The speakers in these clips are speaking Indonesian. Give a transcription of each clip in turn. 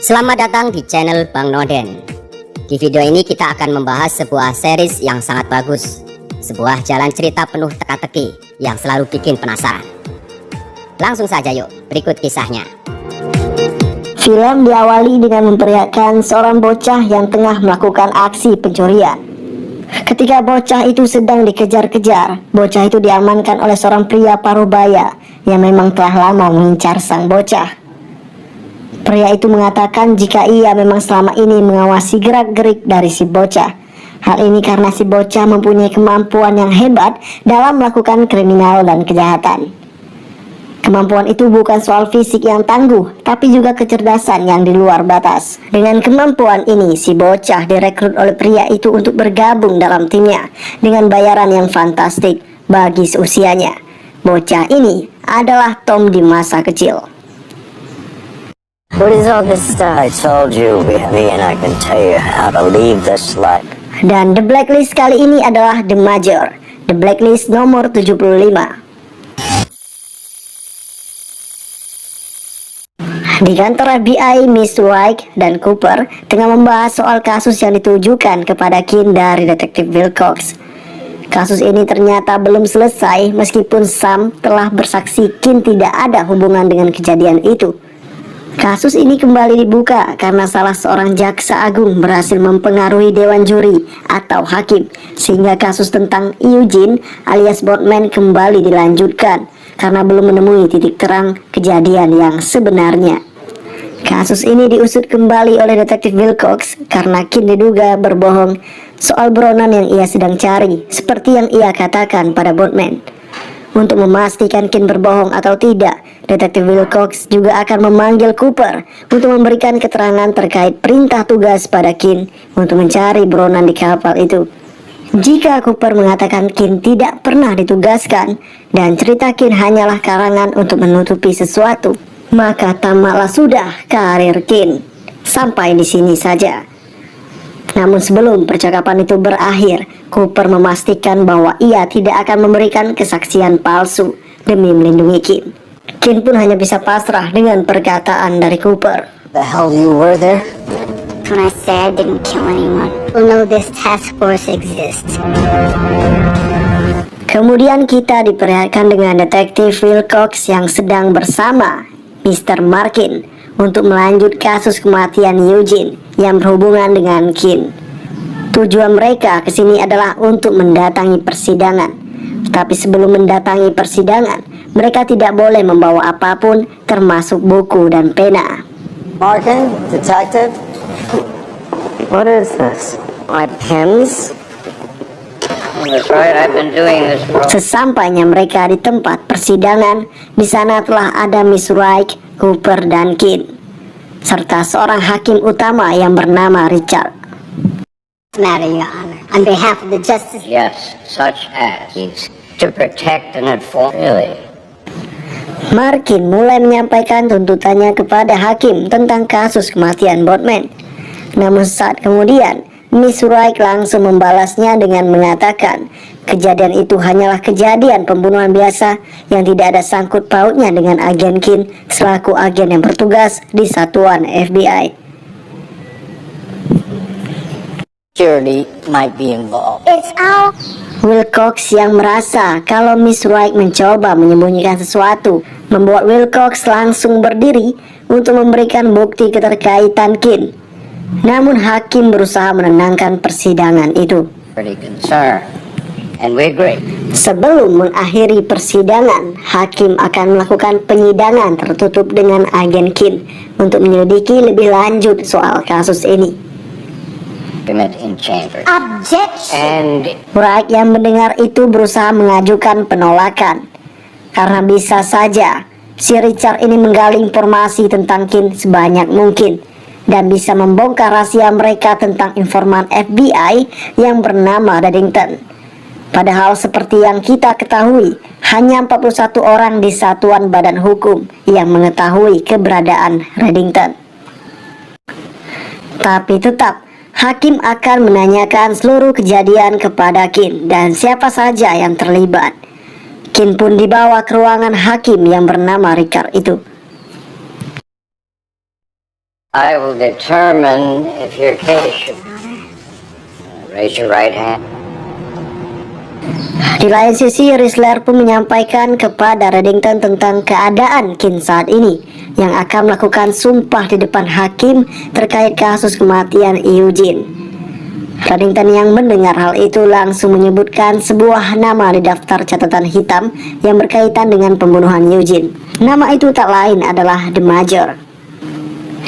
Selamat datang di channel Bang Noden. Di video ini kita akan membahas sebuah series yang sangat bagus, sebuah jalan cerita penuh teka-teki yang selalu bikin penasaran. Langsung saja yuk, berikut kisahnya. Film diawali dengan memperlihatkan seorang bocah yang tengah melakukan aksi pencurian. Ketika bocah itu sedang dikejar-kejar, bocah itu diamankan oleh seorang pria parubaya yang memang telah lama mengincar sang bocah. Pria itu mengatakan jika ia memang selama ini mengawasi gerak-gerik dari si bocah. Hal ini karena si bocah mempunyai kemampuan yang hebat dalam melakukan kriminal dan kejahatan. Kemampuan itu bukan soal fisik yang tangguh, tapi juga kecerdasan yang di luar batas. Dengan kemampuan ini, si bocah direkrut oleh pria itu untuk bergabung dalam timnya dengan bayaran yang fantastik bagi seusianya. Bocah ini adalah Tom di masa kecil. What is all this stuff? I told you, me and I can tell you how to leave this life. Dan The Blacklist kali ini adalah The Major, The Blacklist nomor 75. Di kantor FBI, Miss Wright dan Cooper tengah membahas soal kasus yang ditujukan kepada Kin dari detektif Wilcox. Kasus ini ternyata belum selesai meskipun Sam telah bersaksi Kin tidak ada hubungan dengan kejadian itu. Kasus ini kembali dibuka karena salah seorang jaksa agung berhasil mempengaruhi dewan juri atau hakim, sehingga kasus tentang Eugene alias Boatman kembali dilanjutkan karena belum menemui titik terang kejadian yang sebenarnya. Kasus ini diusut kembali oleh detektif Wilcox karena Kin diduga berbohong soal buronan yang ia sedang cari, seperti yang ia katakan pada Boatman. Untuk memastikan Kin berbohong atau tidak, detektif Wilcox juga akan memanggil Cooper untuk memberikan keterangan terkait perintah tugas pada Kin untuk mencari buronan di kapal itu. Jika Cooper mengatakan Kin tidak pernah ditugaskan dan cerita Kin hanyalah karangan untuk menutupi sesuatu, maka tamatlah sudah karir Kin. Sampai di sini saja. Namun sebelum percakapan itu berakhir, Cooper memastikan bahwa ia tidak akan memberikan kesaksian palsu demi melindungi Kin. Kin pun hanya bisa pasrah dengan perkataan dari Cooper. The hell you were there? When I say I didn't kill anyone, you'll know this task force exists. Kemudian kita diperlihatkan dengan detektif Wilcox yang sedang bersama Mr. Markin untuk melanjut kasus kematian Eugene yang berhubungan dengan Kin. Tujuan mereka ke sini adalah untuk mendatangi persidangan. Tapi sebelum mendatangi persidangan, mereka tidak boleh membawa apapun termasuk buku dan pena. Markin, detective? What is this? My pens? That's right, I've been doing this for... Sesampainya mereka di tempat persidangan, di sana telah ada Miss Wright, Cooper, dan Kin, serta seorang hakim utama yang bernama Richard. Matter, Your Honor. On behalf of the justice... Yes, such as to protect and inform. Really? Markin mulai menyampaikan tuntutannya kepada hakim tentang kasus kematian Boatman. Namun saat kemudian, Miss Wright langsung membalasnya dengan mengatakan kejadian itu hanyalah kejadian pembunuhan biasa yang tidak ada sangkut pautnya dengan agen Kin selaku agen yang bertugas di satuan FBI. Security might be involved. It's our... Wilcox yang merasa kalau Miss Wright mencoba menyembunyikan sesuatu membuat Wilcox langsung berdiri untuk memberikan bukti keterkaitan Kin. Namun hakim berusaha menenangkan persidangan itu. Pretty concerned. And we agree. Sebelum mengakhiri persidangan, hakim akan melakukan penyidangan tertutup dengan agen Kin untuk menyelidiki lebih lanjut soal kasus ini. In chamber. Objection! And Wright yang mendengar itu berusaha mengajukan penolakan karena bisa saja si Richard ini menggali informasi tentang Kin sebanyak mungkin dan bisa membongkar rahasia mereka tentang informan FBI yang bernama Reddington. Padahal seperti yang kita ketahui, hanya 41 orang di Satuan Badan Hukum yang mengetahui keberadaan Reddington. Tapi tetap, Hakim akan menanyakan seluruh kejadian kepada Kin dan siapa saja yang terlibat. Kin pun dibawa ke ruangan hakim yang bernama Richard itu. I will determine if your case should... Raise your right hand. Di lain sisi, Risler pun menyampaikan kepada Reddington tentang keadaan Kin saat ini, yang akan melakukan sumpah di depan hakim terkait kasus kematian Eugene. Reddington yang mendengar hal itu langsung menyebutkan sebuah nama di daftar catatan hitam yang berkaitan dengan pembunuhan Eugene. Nama itu tak lain adalah The Major.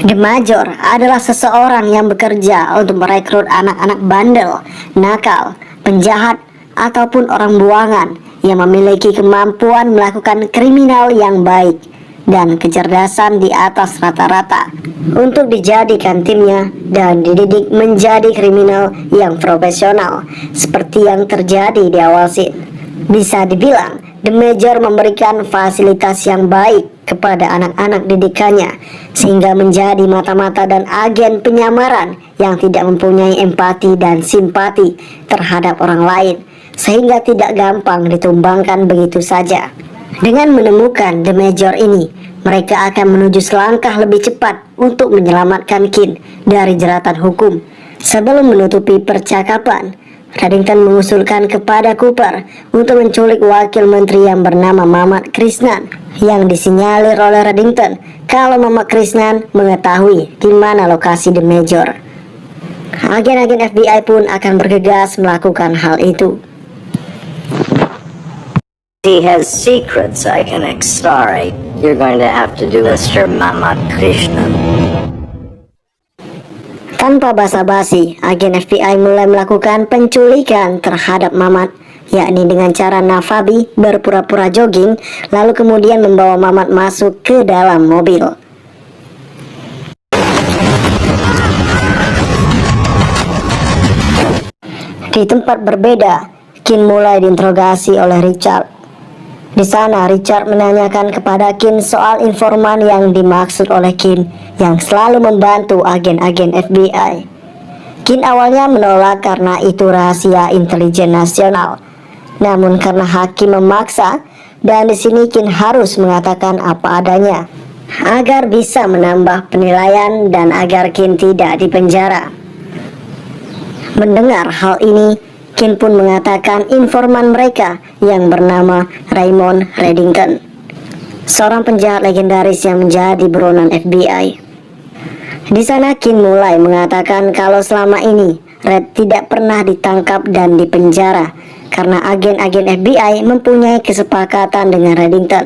The Major adalah seseorang yang bekerja untuk merekrut anak-anak bandel, nakal, penjahat, ataupun orang buangan yang memiliki kemampuan melakukan kriminal yang baik dan kecerdasan di atas rata-rata untuk dijadikan timnya dan dididik menjadi kriminal yang profesional seperti yang terjadi di awal scene. Bisa dibilang The Major memberikan fasilitas yang baik kepada anak-anak didikannya sehingga menjadi mata-mata dan agen penyamaran yang tidak mempunyai empati dan simpati terhadap orang lain, sehingga tidak gampang ditumbangkan begitu saja. Dengan menemukan The Major ini, mereka akan menuju selangkah lebih cepat untuk menyelamatkan Kin dari jeratan hukum. Sebelum menutupi percakapan, Reddington mengusulkan kepada Cooper untuk menculik wakil menteri yang bernama Mamat Krishnan, yang disinyalir oleh Reddington kalau Mamat Krishnan mengetahui di mana lokasi The Major. Agen-agen FBI pun akan bergegas melakukan hal itu. He has secrets I can extort. You're going to have to do Mr. Mamat Krishnan. Tanpa basa-basi, agen FBI mulai melakukan penculikan terhadap Mamat, yakni dengan cara Navabi berpura-pura jogging, lalu kemudian membawa Mamat masuk ke dalam mobil. Di tempat berbeda, Kin mulai diinterogasi oleh Richard. Di sana, Richard menanyakan kepada Kin soal informan yang dimaksud oleh Kin yang selalu membantu agen-agen FBI. Kin awalnya menolak karena itu rahasia intelijen nasional. Namun karena hakim memaksa, dan di sini Kin harus mengatakan apa adanya agar bisa menambah penilaian dan agar Kin tidak dipenjara. Mendengar hal ini, Kin pun mengatakan informan mereka yang bernama Raymond Reddington, seorang penjahat legendaris yang menjadi buronan FBI. Di sana Kin mulai mengatakan kalau selama ini Red tidak pernah ditangkap dan dipenjara karena agen-agen FBI mempunyai kesepakatan dengan Reddington.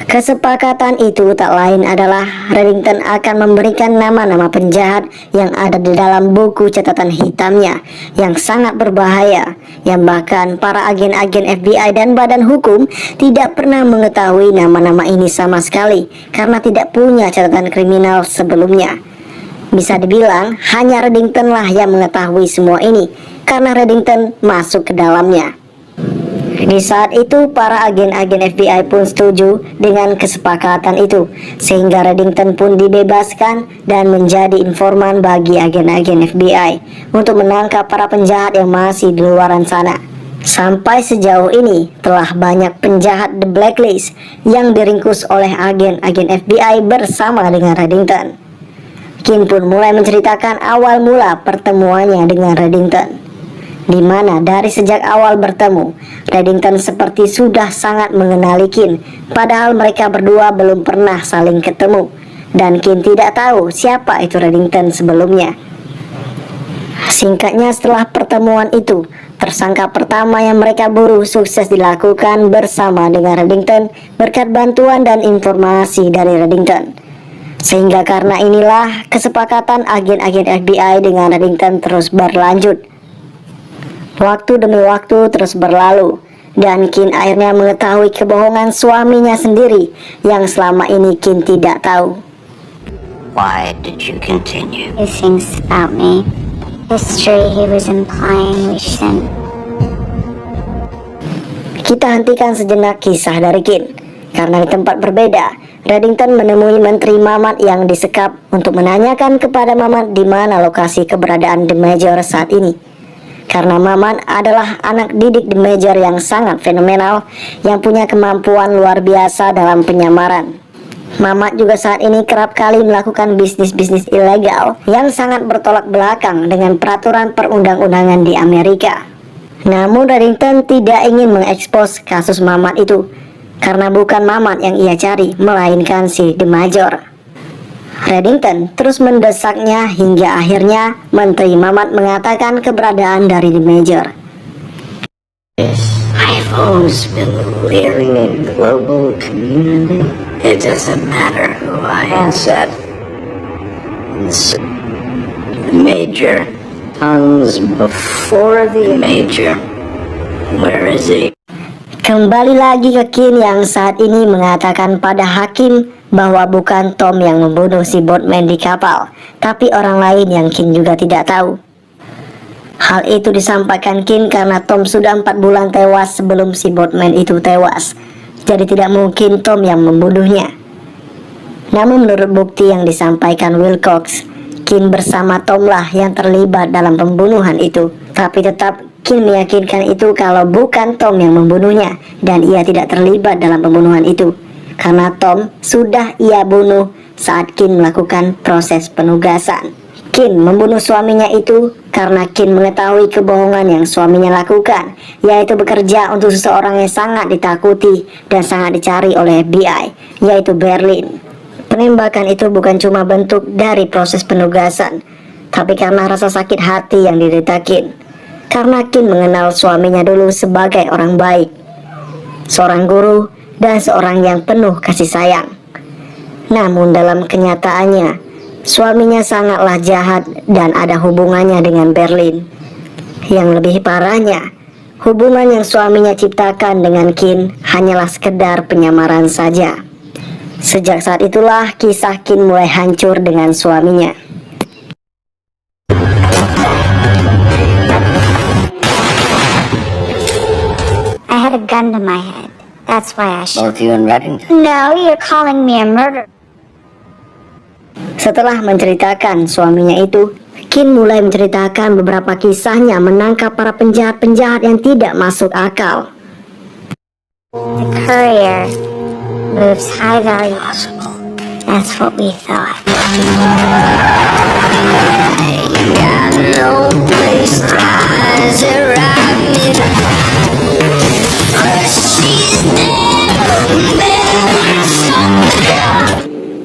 Kesepakatan itu tak lain adalah Reddington akan memberikan nama-nama penjahat yang ada di dalam buku catatan hitamnya yang sangat berbahaya, yang bahkan para agen-agen FBI dan badan hukum tidak pernah mengetahui nama-nama ini sama sekali karena tidak punya catatan kriminal sebelumnya. Bisa dibilang hanya Reddington lah yang mengetahui semua ini karena Reddington masuk ke dalamnya. Di saat itu para agen-agen FBI pun setuju dengan kesepakatan itu, sehingga Reddington pun dibebaskan dan menjadi informan bagi agen-agen FBI untuk menangkap para penjahat yang masih di luaran sana. Sampai sejauh ini telah banyak penjahat The Blacklist yang diringkus oleh agen-agen FBI bersama dengan Reddington. Kin pun mulai menceritakan awal mula pertemuannya dengan Reddington, di mana dari sejak awal bertemu, Reddington seperti sudah sangat mengenali Kin, padahal mereka berdua belum pernah saling ketemu, dan Kin tidak tahu siapa itu Reddington sebelumnya. Singkatnya, setelah pertemuan itu, tersangka pertama yang mereka buru sukses dilakukan bersama dengan Reddington berkat bantuan dan informasi dari Reddington. Sehingga karena inilah kesepakatan agen-agen FBI dengan Reddington terus berlanjut. Waktu demi waktu terus berlalu, dan Kin akhirnya mengetahui kebohongan suaminya sendiri yang selama ini Kin tidak tahu. Why did you continue? His things about me. History he was implying we shouldn't. Kita hentikan sejenak kisah dari Kin, karena di tempat berbeda, Reddington menemui Menteri Mamat yang disekap untuk menanyakan kepada Mamat di mana lokasi keberadaan The Major saat ini. Karena Mamat adalah anak didik The Major yang sangat fenomenal, yang punya kemampuan luar biasa dalam penyamaran. Mamat juga saat ini kerap kali melakukan bisnis-bisnis ilegal yang sangat bertolak belakang dengan peraturan perundang-undangan di Amerika. Namun Reddington tidak ingin mengekspos kasus Mamat itu, karena bukan Mamat yang ia cari, melainkan si The Major. Reddington terus mendesaknya hingga akhirnya Menteri Mamat mengatakan keberadaan dari The Major. I've always been leering in global community. It doesn't matter who I said. The Major comes before the Major. Where is he? Kembali lagi ke Kin yang saat ini mengatakan pada hakim bahwa bukan Tom yang membunuh si boatman di kapal, tapi orang lain yang Kin juga tidak tahu. Hal itu disampaikan Kin karena Tom sudah 4 bulan tewas sebelum si boatman itu tewas. Jadi tidak mungkin Tom yang membunuhnya. Namun menurut bukti yang disampaikan Wilcox, Kin bersama Tom lah yang terlibat dalam pembunuhan itu. Tapi tetap Kin meyakinkan itu kalau bukan Tom yang membunuhnya dan ia tidak terlibat dalam pembunuhan itu, karena Tom sudah ia bunuh saat Kin melakukan proses penugasan. Kin membunuh suaminya itu karena Kin mengetahui kebohongan yang suaminya lakukan, yaitu bekerja untuk seseorang yang sangat ditakuti dan sangat dicari oleh FBI, yaitu Berlin. Penembakan itu bukan cuma bentuk dari proses penugasan, tapi karena rasa sakit hati yang diderita Kin. Karena Kin mengenal suaminya dulu sebagai orang baik, seorang guru, dan seorang yang penuh kasih sayang. Namun dalam kenyataannya, suaminya sangatlah jahat dan ada hubungannya dengan Berlin. Yang lebih parahnya, hubungan yang suaminya ciptakan dengan Kin hanyalah sekedar penyamaran saja. Sejak saat itulah kisah Kin mulai hancur dengan suaminya. I had a gun to my head. That's why I shot. Both you and Reddington. No, you're calling me a murderer. Setelah menceritakan suaminya itu, Kin mulai menceritakan beberapa kisahnya menangkap para penjahat-penjahat yang tidak masuk akal. The courier moves high value. That's what we thought.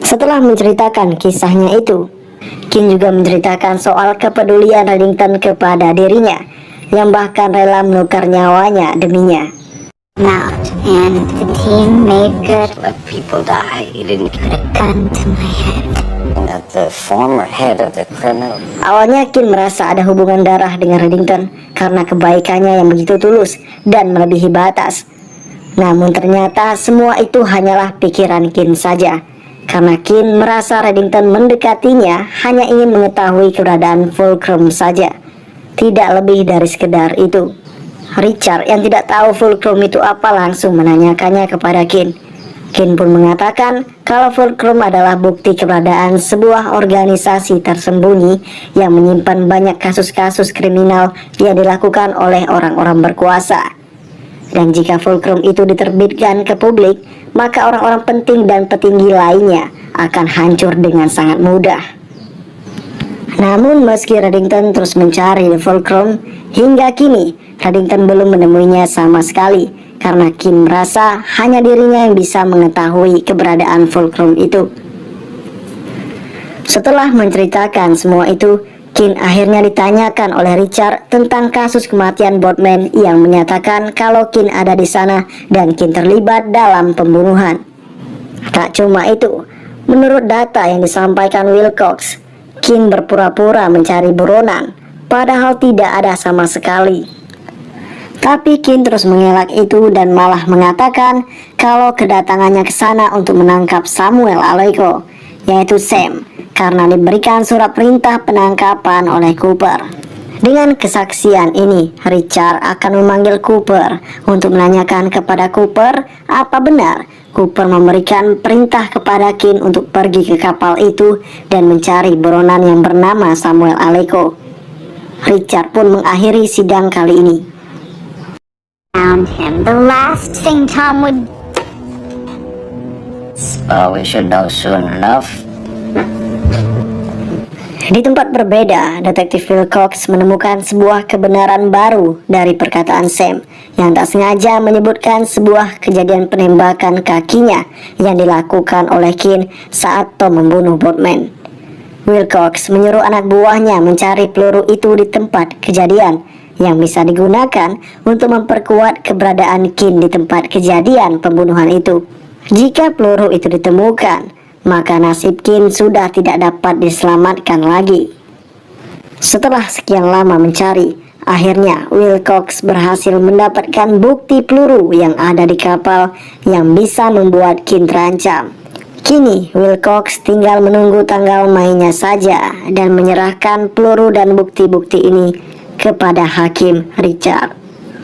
Setelah menceritakan kisahnya itu, Kin juga menceritakan soal kepedulian Reddington kepada dirinya, yang bahkan rela menukar nyawanya deminya. Out, and the team made good. Let people die. He didn't Put a gun to my head. at the former head of the criminal. Awalnya Kin merasa ada hubungan darah dengan Reddington karena kebaikannya yang begitu tulus dan melebihi batas. Namun ternyata semua itu hanyalah pikiran Kin saja, karena Kin merasa Reddington mendekatinya hanya ingin mengetahui keberadaan Fulcrum saja, tidak lebih dari sekedar itu. Richard yang tidak tahu Fulcrum itu apa langsung menanyakannya kepada Kin. Kin pun mengatakan kalau Fulcrum adalah bukti keberadaan sebuah organisasi tersembunyi yang menyimpan banyak kasus-kasus kriminal yang dilakukan oleh orang-orang berkuasa. Dan jika Fulcrum itu diterbitkan ke publik, maka orang-orang penting dan petinggi lainnya akan hancur dengan sangat mudah. Namun meski Reddington terus mencari Fulcrum, hingga kini Reddington belum menemuinya sama sekali, karena Kin merasa hanya dirinya yang bisa mengetahui keberadaan Fulcrum itu. Setelah menceritakan semua itu, Kin akhirnya ditanyakan oleh Richard tentang kasus kematian boatman yang menyatakan kalau Kin ada di sana dan Kin terlibat dalam pembunuhan. Tak cuma itu, menurut data yang disampaikan Wilcox, Kin berpura-pura mencari buronan, padahal tidak ada sama sekali. Tapi Kin terus mengelak itu dan malah mengatakan kalau kedatangannya ke sana untuk menangkap Samuel Aloyko, yaitu Sam, karena diberikan surat perintah penangkapan oleh Cooper. Dengan kesaksian ini, Richard akan memanggil Cooper untuk menanyakan kepada Cooper apa benar Cooper memberikan perintah kepada Kin untuk pergi ke kapal itu dan mencari buronan yang bernama Samuel Aleko. Richard pun mengakhiri sidang kali ini. Found him. The last thing Tom would. We should know soon enough. Di tempat berbeda, Detektif Wilcox menemukan sebuah kebenaran baru dari perkataan Sam yang tak sengaja menyebutkan sebuah kejadian penembakan kakinya yang dilakukan oleh Kin saat Tom membunuh Boatman. Wilcox menyuruh anak buahnya mencari peluru itu di tempat kejadian yang bisa digunakan untuk memperkuat keberadaan Kin di tempat kejadian pembunuhan itu. Jika peluru itu ditemukan, maka nasib Kin sudah tidak dapat diselamatkan lagi. Setelah sekian lama mencari, akhirnya Wilcox berhasil mendapatkan bukti peluru yang ada di kapal yang bisa membuat Kin terancam. Kini Wilcox tinggal menunggu tanggal mainnya saja dan menyerahkan peluru dan bukti-bukti ini kepada Hakim Richard.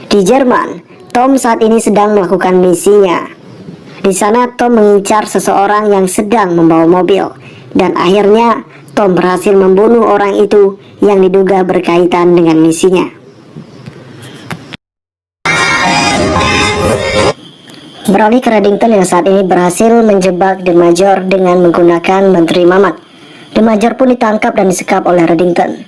Di Jerman, Tom saat ini sedang melakukan misinya. Di sana Tom mengincar seseorang yang sedang membawa mobil, dan akhirnya Tom berhasil membunuh orang itu yang diduga berkaitan dengan misinya. Beralih ke Reddington yang saat ini berhasil menjebak The Major dengan menggunakan Menteri Mamat. The Major pun ditangkap dan disekap oleh Reddington.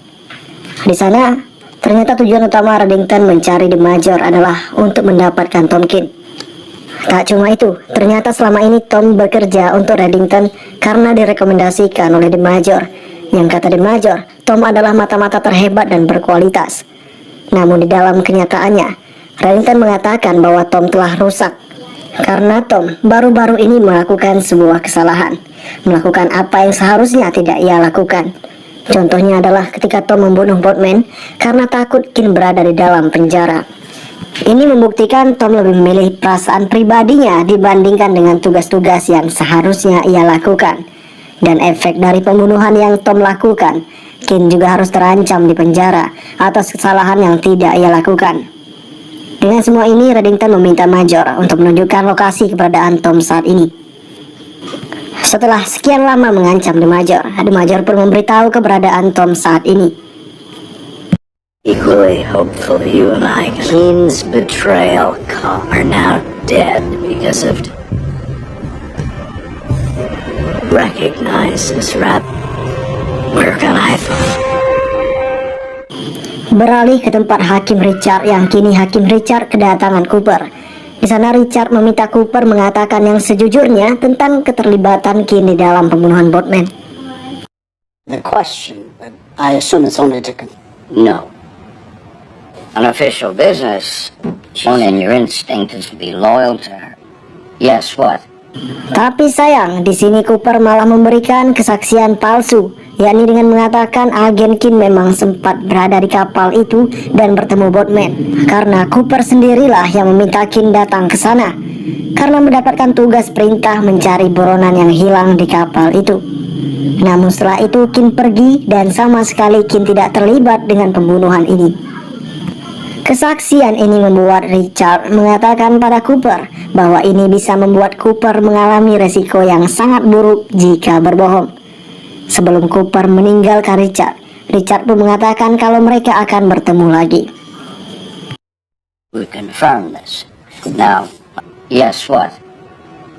Di sana, ternyata tujuan utama Reddington mencari The Major adalah untuk mendapatkan Tom Kin. Tak cuma itu, ternyata selama ini Tom bekerja untuk Reddington karena direkomendasikan oleh The Major. Yang kata The Major, Tom adalah mata-mata terhebat dan berkualitas. Namun di dalam kenyataannya, Reddington mengatakan bahwa Tom telah rusak karena Tom baru-baru ini melakukan sebuah kesalahan, melakukan apa yang seharusnya tidak ia lakukan. Contohnya adalah ketika Tom membunuh Boatman karena takut Kin berada di dalam penjara. Ini membuktikan Tom lebih memilih perasaan pribadinya dibandingkan dengan tugas-tugas yang seharusnya ia lakukan. Dan efek dari pembunuhan yang Tom lakukan, Kin juga harus terancam di penjara atas kesalahan yang tidak ia lakukan. Dengan semua ini, Reddington meminta Major untuk menunjukkan lokasi keberadaan Tom saat ini. Setelah sekian lama mengancam The Major pun memberitahu keberadaan Tom saat ini. Equally hopeful you and I. Keen's betrayal are now dead because of. Recognize this rap. Where can I find? Beralih ke tempat Hakim Richard yang kini Hakim Richard kedatangan Cooper. Di sana Richard meminta Cooper mengatakan yang sejujurnya tentang keterlibatan Kin di dalam pembunuhan Boatman. The question, but I assume it's only to No. Unofficial business. One in your instinct is to be loyal to her. Yes, what? Tapi sayang, di sini Cooper malah memberikan kesaksian palsu, yakni dengan mengatakan agen Kin memang sempat berada di kapal itu dan bertemu Boatman. Karena Cooper sendirilah yang meminta Kin datang ke sana, karena mendapatkan tugas perintah mencari buronan yang hilang di kapal itu. Namun setelah itu Kin pergi dan sama sekali Kin tidak terlibat dengan pembunuhan ini. Kesaksian ini membuat Richard mengatakan pada Cooper bahwa ini bisa membuat Cooper mengalami resiko yang sangat buruk jika berbohong. Sebelum Cooper meninggalkan Richard pun mengatakan kalau mereka akan bertemu lagi. We confirm this. Now, yes, what?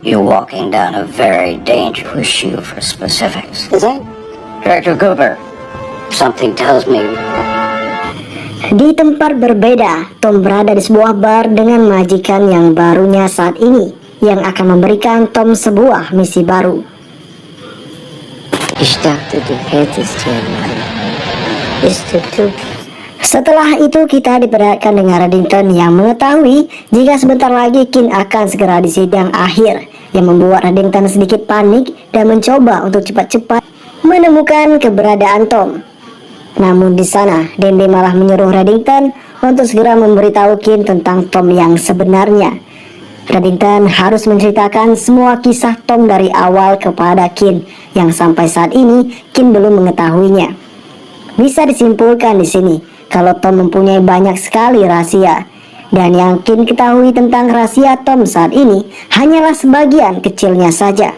You're walking down a very dangerous shoe for specifics. Is that? Director Cooper, something tells me. Di tempat berbeda, Tom berada di sebuah bar dengan majikan yang barunya saat ini, yang akan memberikan Tom sebuah misi baru. Setelah itu kita diperlihatkan dengan Reddington yang mengetahui jika sebentar lagi Kin akan segera di sidang akhir, yang membuat Reddington sedikit panik dan mencoba untuk cepat-cepat menemukan keberadaan Tom. Namun di sana, Denby malah menyuruh Reddington untuk segera memberitahu Kin tentang Tom yang sebenarnya. Reddington harus menceritakan semua kisah Tom dari awal kepada Kin, yang sampai saat ini Kin belum mengetahuinya. Bisa disimpulkan di sini kalau Tom mempunyai banyak sekali rahasia. Dan yang Kin ketahui tentang rahasia Tom saat ini hanyalah sebagian kecilnya saja.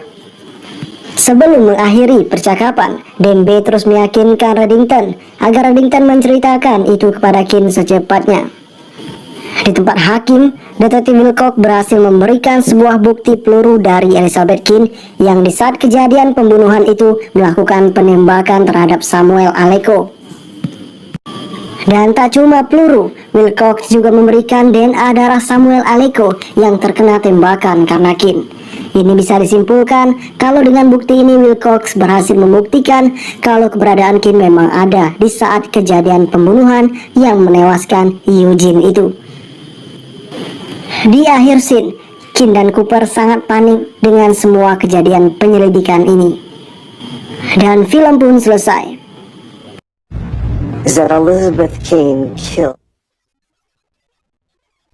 Sebelum mengakhiri percakapan, Denby terus meyakinkan Reddington agar Reddington menceritakan itu kepada Kin secepatnya. Di tempat hakim, Detektif Wilcox berhasil memberikan sebuah bukti peluru dari Elizabeth Kin yang di saat kejadian pembunuhan itu melakukan penembakan terhadap Samuel Aleko. Dan tak cuma peluru, Wilcox juga memberikan DNA darah Samuel Aleko yang terkena tembakan karena Kin. Ini bisa disimpulkan kalau dengan bukti ini Wilcox berhasil membuktikan kalau keberadaan Kin memang ada di saat kejadian pembunuhan yang menewaskan Eugene itu. Di akhir scene, Kin dan Cooper sangat panik dengan semua kejadian penyelidikan ini. Dan film pun selesai. Is that Elizabeth King killed?